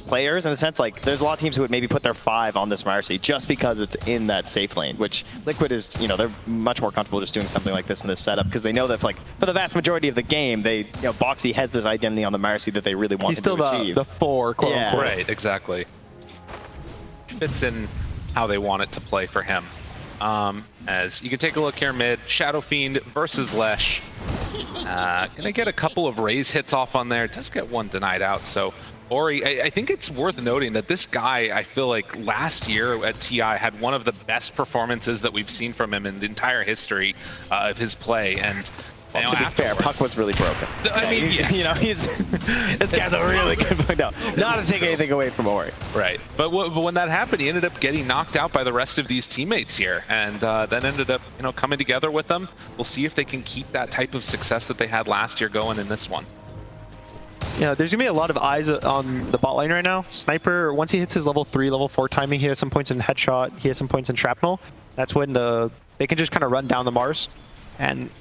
players in a sense. Like, there's a lot of teams who would maybe put their 5 on this Mercy just because it's in that safe lane, which Liquid is, you know, they're much more comfortable just doing something like this in this setup because they know that, like, for the vast majority of the game, they, you know, Boxy has this identity on the Mercy that they really want him to achieve. He's still the 4, quote unquote. Right, exactly. Fits in how they want it to play for him. As you can take a look here mid, Shadow Fiend versus Lesh. Gonna get a couple of raise hits off on there. Does get one denied out, so Ori, I think it's worth noting that this guy, I feel like last year at TI had one of the best performances that we've seen from him in the entire history of his play. And well, to be fair, Puck was really broken. I mean, yes. You know, this guy's a really good player. No, not to take anything away from Ori. Right, but when that happened, he ended up getting knocked out by the rest of these teammates here, and then ended up, you know, coming together with them. We'll see if they can keep that type of success that they had last year going in this one. Yeah, there's gonna be a lot of eyes on the bot lane right now. Sniper, once he hits his level 3, level 4 timing, he has some points in headshot, he has some points in shrapnel. That's when they can just kind of run down the Mars. And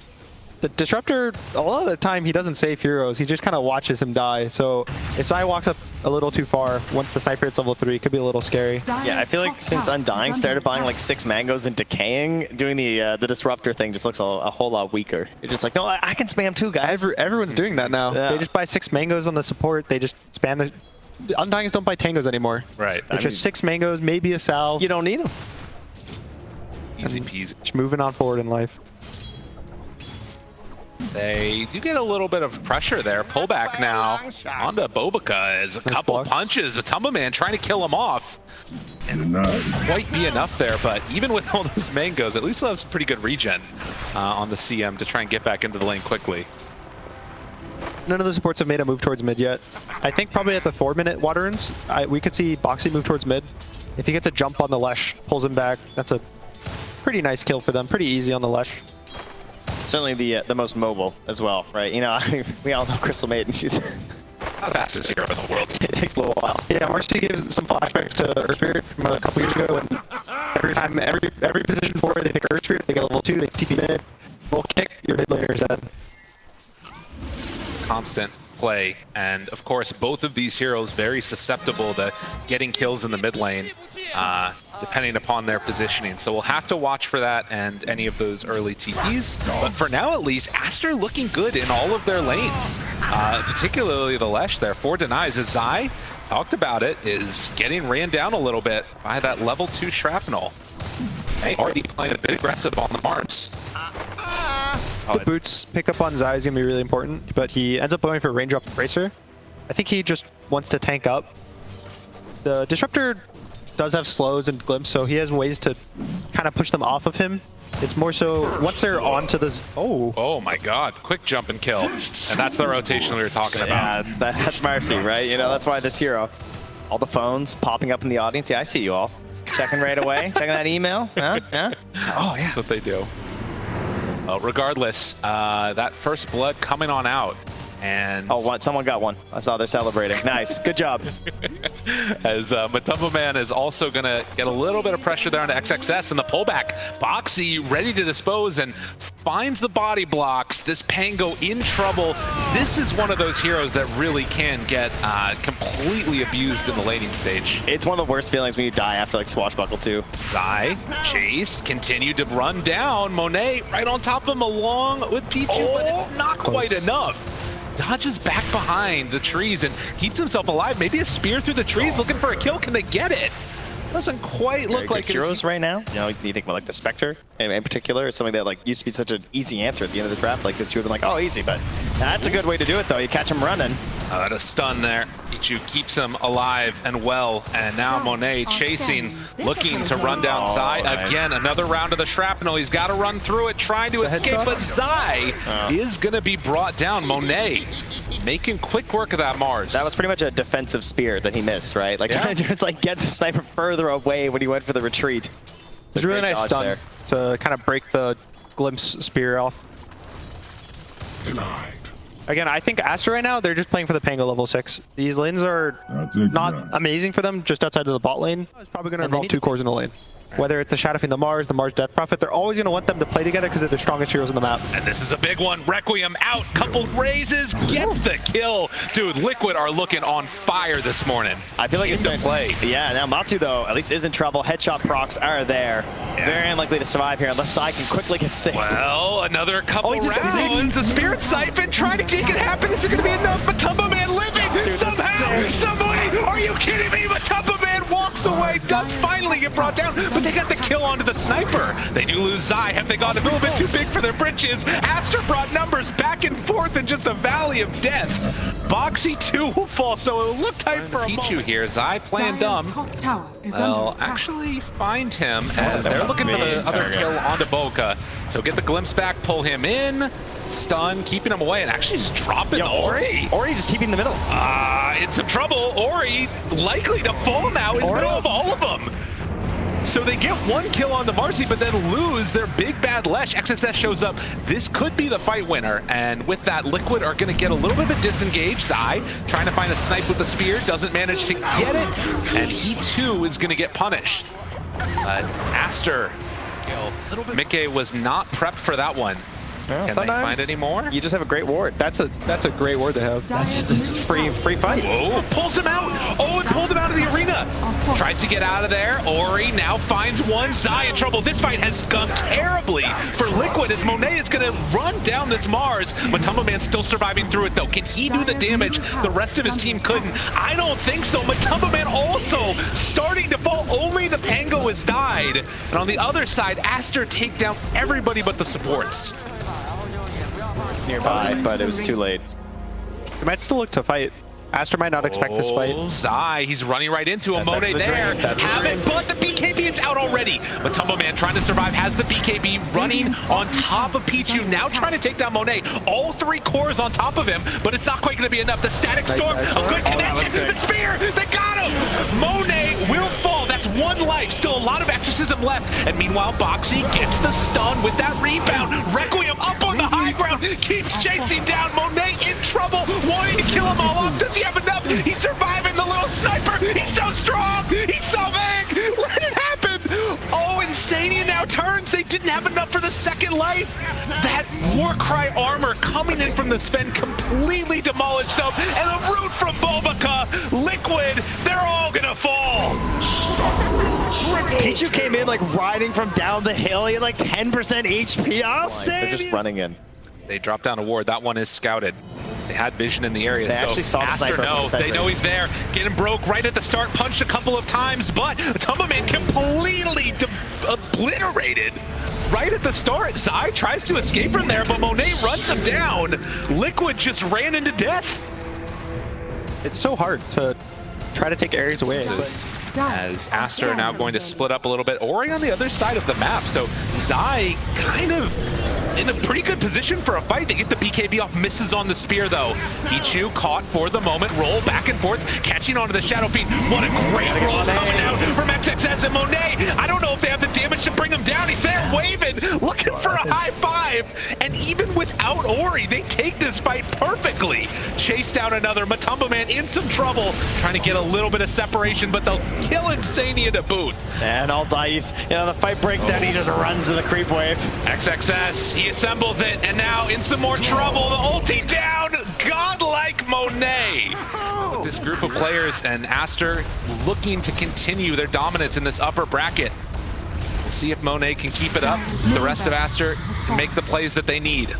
the Disruptor, a lot of the time, he doesn't save heroes. He just kind of watches him die. So if Zai walks up a little too far, once the Sniper hits level 3, it could be a little scary. Yeah, I feel like since Undying started buying like 6 mangoes and decaying, doing the Disruptor thing just looks a whole lot weaker. You're just like, no, I can spam too, guys. Everyone's doing that now. Yeah. They just buy 6 mangoes on the support. They just spam the... Undyings don't buy tangos anymore. Right. It's just 6 mangoes, maybe a salve. You don't need them. Easy peasy. Just moving on forward in life. They do get a little bit of pressure there. Pullback now onto Bobica as a couple punches, but Tumbleman trying to kill him off. And quite be enough there, but even with all those mangoes, at least they'll have some pretty good regen on the CM to try and get back into the lane quickly. None of the supports have made a move towards mid yet. I think probably at the 4-minute water runs, we could see Boxy move towards mid. If he gets a jump on the Lesh, pulls him back, that's a pretty nice kill for them. Pretty easy on the Lesh. Certainly the most mobile as well, right? You know, we all know Crystal Maiden. She's the fastest hero in the world. It takes a little while. Yeah, Marcy gives some flashbacks to Earth Spirit from a couple years ago, and every time, every position forward they pick Earth Spirit, they get level 2, they TP mid, roll kick, your mid laner's dead. Constant play, and of course both of these heroes very susceptible to getting kills in the mid lane, depending upon their positioning. So we'll have to watch for that and any of those early TPs. But for now, at least, Aster looking good in all of their lanes, particularly the Lesh there. 4 denies as Zai, talked about it, is getting ran down a little bit by that level 2 Shrapnel. Hey, already playing a bit aggressive on the Mars. The boots pick up on Zai is going to be really important, but he ends up going for range drop Bracer. I think he just wants to tank up. The Disruptor does have slows and glimpse, so he has ways to kind of push them off of him. It's more so once they're onto this. Oh my God! Quick jump and kill, and that's the rotation we were talking about. Yeah, that's Mercy, right? You know, that's why this hero. All the phones popping up in the audience. Yeah, I see you all. Checking right away. Checking that email. Huh? Yeah. Oh yeah. That's what they do. Well, regardless, that first blood coming on out. And oh, someone got one. I saw they're celebrating. Nice. Good job. As Matumbo Man is also going to get a little bit of pressure there onto XXS, and the pullback. Boxy ready to dispose and finds the body blocks. This Pango in trouble. This is one of those heroes that really can get completely abused in the laning stage. It's one of the worst feelings when you die after like Swashbuckle too. Zai, Chase, continued to run down. Monet right on top of him along with Pichu, but it's not quite enough. Dodges back behind the trees and keeps himself alive. Maybe a spear through the trees looking for a kill. Can they get it? Doesn't quite look like heroes right now. You know, you think about like the Spectre in particular. It's something that like used to be such an easy answer at the end of the draft. Like this, you would have been like, oh, easy. But that's a good way to do it, though. You catch him running. That a stun there. Pichu keeps him alive and well. And now Monet chasing, looking to run down Zai. Nice. Again, another round of the Shrapnel. He's got to run through it, trying to escape. But Zai is going to be brought down. Monet making quick work of that Mars. That was pretty much a defensive spear that he missed, right? Like trying to just like get the sniper further away when he went for the retreat. It's a really nice stun there to kind of break the glimpse spear off. Denied. Again, I think Aster right now, they're just playing for the Pango level 6. These lanes are not amazing for them just outside of the bot lane. It's probably going to involve 2 cores in the lane. Whether it's the Shadowing the Mars Death Prophet, they're always going to want them to play together because they're the strongest heroes on the map. And this is a big one. Requiem out, couple raises, gets the kill. Dude, Liquid are looking on fire this morning. I feel like it's in play. Yeah, now Matu, though, at least is in trouble. Headshot procs are there. Yeah. Very unlikely to survive here unless Sai can quickly get 6. Well, another couple rounds. The Spirit Siphon trying to make it happen. Is it going to be enough? Matumbo Man living somehow, some way. Are you kidding me? Matumbo Man walks away, does finally get brought down, but they got the kill onto the sniper. They do lose Zai. Have they gone a little bit too big for their britches? Aster brought numbers back and forth in just a valley of death. Boxy 2 will fall, so it will look tight for a moment. Here, Zai playing dumb. Well, actually find him as they're looking for the other kill onto Boca. So get the glimpse back, pull him in, stun, keeping him away, and actually just dropping the ulti. Ori just keeping the middle. In some trouble. Ori likely to fall now in the middle of all of them. So they get 1 kill on the Marcy, but then lose their big bad Lesh. XXS shows up. This could be the fight winner. And with that, Liquid are going to get a little bit of a disengage. Zai trying to find a snipe with the spear, doesn't manage to get it. And he too is going to get punished. Aster. Mickey was not prepped for that one. Yeah, Can they find any more? You just have a great ward. That's a great ward to have. That's just free fight. Oh, pulls him out. Oh, and pulled him out of the arena. Tries to get out of there. Ori now finds one. Zai in trouble. This fight has gone terribly for Liquid as Monet is going to run down this Mars. Matumbo Man still surviving through it though. Can he do the damage the rest of his team couldn't? I don't think so. Matumbo Man also starting to fall. Only the Pango has died. And on the other side, Aster take down everybody but the supports. It's nearby, but it was too late. They might still look to fight. Aster might not expect this fight. Zai, he's running right into him. Monet there. Have it, but the BKB is out already. Matumbo Man trying to survive, has the BKB running on top of Pichu. Now trying to take down Monet. All 3 cores on top of him, but it's not quite going to be enough. The Static Storm, a good connection. The spear, they got him. Monet will fall. That's 1 life. Still a lot of exorcism left. And meanwhile, Boxy gets the stun with that rebound. Requiem up on the high ground, keeps chasing down Monet in trouble, wanting to kill him all off. Does he have enough? He's surviving the little sniper. He's so strong. He's so big. Let it happen. Oh, Insania now turns. They didn't have enough for the 2nd life. That Warcry armor coming in from the Sven completely demolished them. And a root from Bulbaca. Liquid, they're all gonna fall. Pichu came in like riding from down the hill. He had like 10% HP. I'll say they're just running in. They dropped down a ward. That one is scouted. They had vision in the area, so Aster knows. They know he's there. Getting broke right at the start, punched a couple of times, but Matumbo Man completely obliterated right at the start. Zai tries to escape from there, but Monet runs him down. Liquid just ran into death. It's so hard to try to take areas away. As Aster are now going to split up a little bit. Ori on the other side of the map, so Zai kind of in a pretty good position for a fight. They get the BKB off, misses on the spear though. Pichu caught for the moment, roll back and forth, catching onto the Shadow Fiend. What a great roll coming out from XXS and Monet. I don't know if they have the damage to bring him down. He's there waving, looking for a high 5. And even without Ori, they take this fight perfectly. Chase down another. Matumbo Man in some trouble, trying to get a little bit of separation, but they'll kill Insania to boot. And all Zai's, the fight breaks down, he just runs to the creep wave. XXS, he assembles it, and now in some more trouble. The ulti down, godlike Monet. This group of players and Aster looking to continue their dominance in this upper bracket. We'll see if Monet can keep it up. The rest of Aster can make the plays that they need.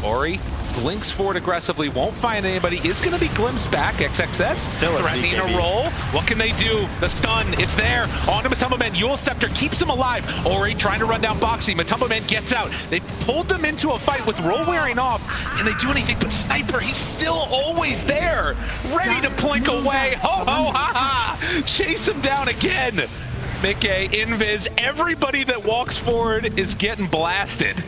Ori blinks forward aggressively, won't find anybody, is going to be glimpsed back. XXS still threatening a roll. What can they do? The stun, it's there. Onto Matumbo Man, Yule Scepter keeps him alive. Ori trying to run down Boxy. Matumbo Man gets out. They pulled them into a fight with roll wearing off. Can they do anything? But Sniper, he's still always there, ready to plink away. Ho, ho, ha, ha. Chase him down again. Mickey, Invis, everybody that walks forward is getting blasted.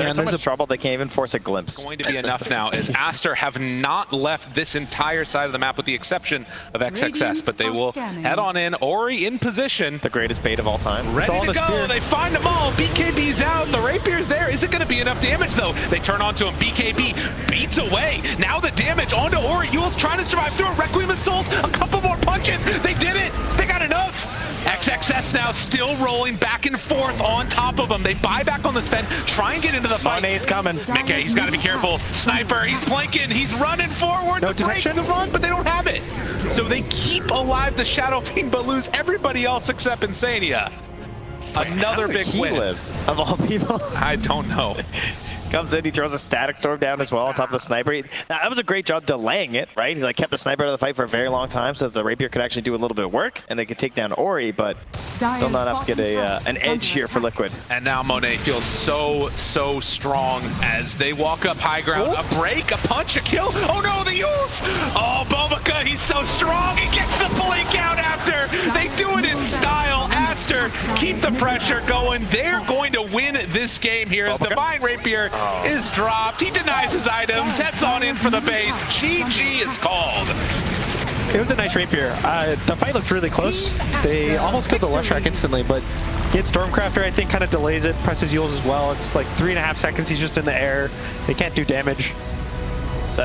They're in so there's much trouble they can't even force a glimpse. Going to be enough now, as Aster have not left this entire side of the map with the exception of XXS, but they will head on in. Ori in position. The greatest bait of all time. Ready to go. They find them all. BKB's out. The Rapier's there. Is it going to be enough damage, though? They turn onto him. BKB beats away. Now the damage onto Ori. Yule's trying to survive through it. Requiem of Souls. A couple more punches. They did it. They got enough. XXS now still rolling back and forth on top of him. They buy back on the spend, try and get into the fight. Monet's coming. Mickey, he's got to be careful. Sniper, he's blanking. He's running forward. No The break detection. to run, but they don't have it. So they keep alive the Shadow Fiend, but lose everybody else except Insania. Another big win. Live, of all people. I don't know. Comes in, he throws a static storm down as well on top of the sniper. Now, that was a great job delaying it, right? He kept the sniper out of the fight for a very long time so that the Rapier could actually do a little bit of work and they could take down Ori, but still not enough to get an edge here for Liquid. And now Monet feels so strong as they walk up high ground. A break, a punch, a kill. Oh no, the use! Oh, Bobica, he's so strong. He gets the blink out after. They do it in style. Aster, keep the pressure going. They're going to win this game here as Divine Rapier is dropped. He denies his items, heads on in for the base. GG is called. It was a nice Rapier. The fight looked really close. They almost killed the Leshrac instantly, but he had Stormcrafter, I think, kind of delays it, presses Yules as well. It's like 3.5 seconds, he's just in the air. They can't do damage. It's